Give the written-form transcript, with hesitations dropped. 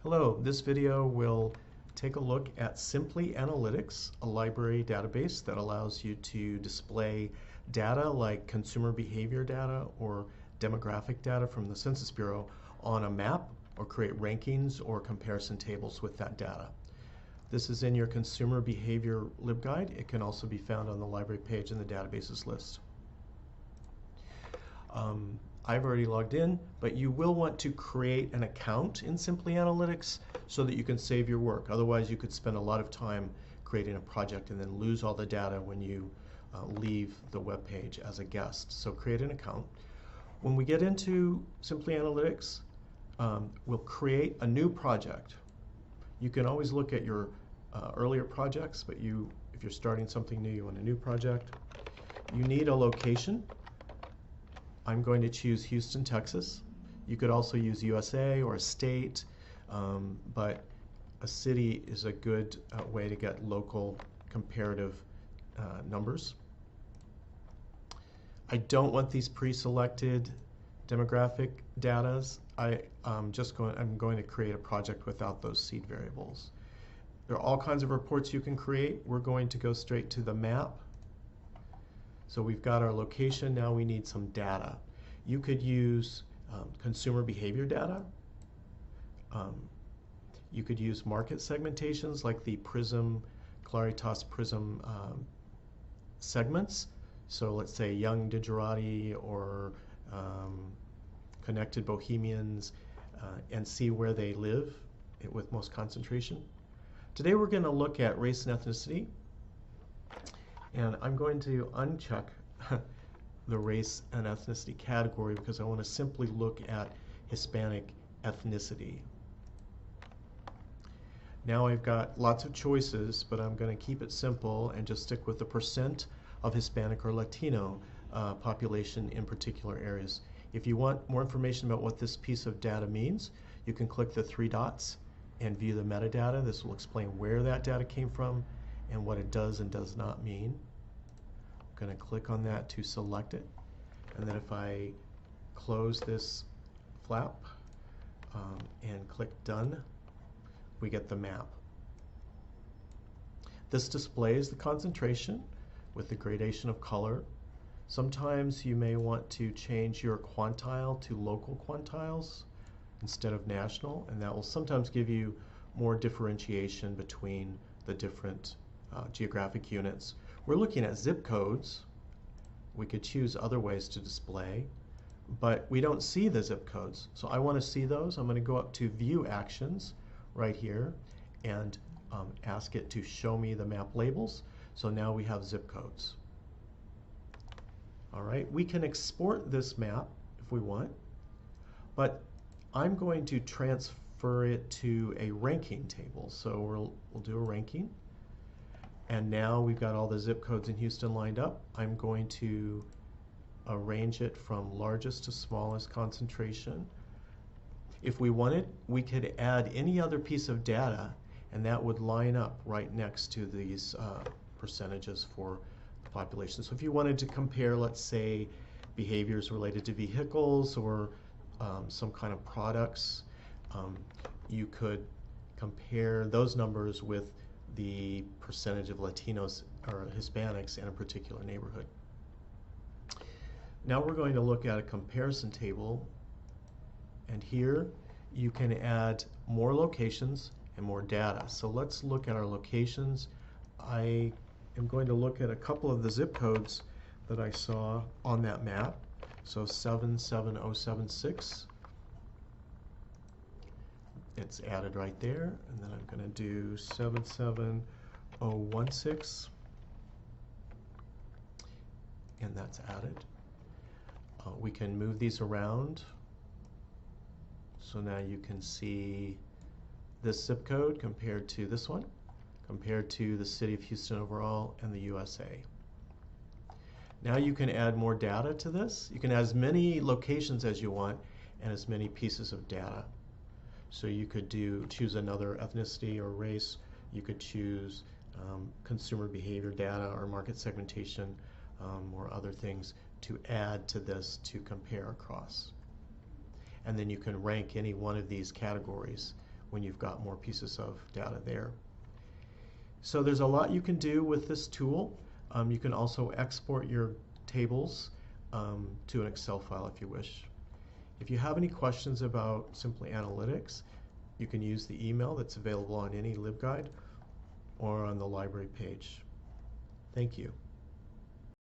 Hello, this video will take a look at SimplyAnalytics, a library database that allows you to display data like consumer behavior data or demographic data from the Census Bureau on a map, or create rankings or comparison tables with that data. This is in your consumer behavior libguide. It can also be found on the library page in the databases list. I've already logged in, but you will want to create an account in SimplyAnalytics so that you can save your work. Otherwise, you could spend a lot of time creating a project and then lose all the data when you leave the web page as a guest. So create an account. When we get into SimplyAnalytics, we'll create a new project. You can always look at your earlier projects, but if you're starting something new, you want a new project. You need a location. I'm going to choose Houston, Texas. You could also use USA or a state, but a city is a good way to get local comparative numbers. I don't want these pre-selected demographic data. I'm going to create a project without those seed variables. There are all kinds of reports you can create. We're going to go straight to the map. So we've got our location, now we need some data. You could use consumer behavior data. You could use market segmentations like the Claritas Prism segments. So let's say young Digerati or connected Bohemians, and see where they live with most concentration. Today we're going to look at race and ethnicity. And I'm going to uncheck the race and ethnicity category because I want to simply look at Hispanic ethnicity. Now I've got lots of choices, but I'm going to keep it simple and just stick with the percent of Hispanic or Latino population in particular areas. If you want more information about what this piece of data means, you can click the three dots and view the metadata. This will explain where that data came from and what it does and does not mean. I'm going to click on that to select it, and then if I close this flap and click done, we get the map. This displays the concentration with the gradation of color. Sometimes you may want to change your quantile to local quantiles instead of national, and that will sometimes give you more differentiation between the different geographic units. We're looking at zip codes. We could choose other ways to display, but we don't see the zip codes. So I want to see those. I'm going to go up to View Actions right here and ask it to show me the map labels. So now we have zip codes. All right, we can export this map if we want, but I'm going to transfer it to a ranking table. So we'll do a ranking. And now we've got all the zip codes in Houston lined up. I'm going to arrange it from largest to smallest concentration. If we wanted, we could add any other piece of data, and that would line up right next to these percentages for the population. So if you wanted to compare, let's say, behaviors related to vehicles or some kind of products, you could compare those numbers with the percentage of Latinos or Hispanics in a particular neighborhood. Now we're going to look at a comparison table, and here you can add more locations and more data. So let's look at our locations. I am going to look at a couple of the zip codes that I saw on that map. So 77076. It's added right there, and then I'm going to do 77016, and that's added. We can move these around, so now you can see this zip code compared to this one, compared to the city of Houston overall and the USA. Now you can add more data to this. You can add as many locations as you want and as many pieces of data. So you could choose another ethnicity or race. You could choose consumer behavior data or market segmentation or other things to add to this to compare across. And then you can rank any one of these categories when you've got more pieces of data there. So there's a lot you can do with this tool. You can also export your tables to an Excel file if you wish. If you have any questions about SimplyAnalytics, you can use the email that's available on any LibGuide or on the library page. Thank you.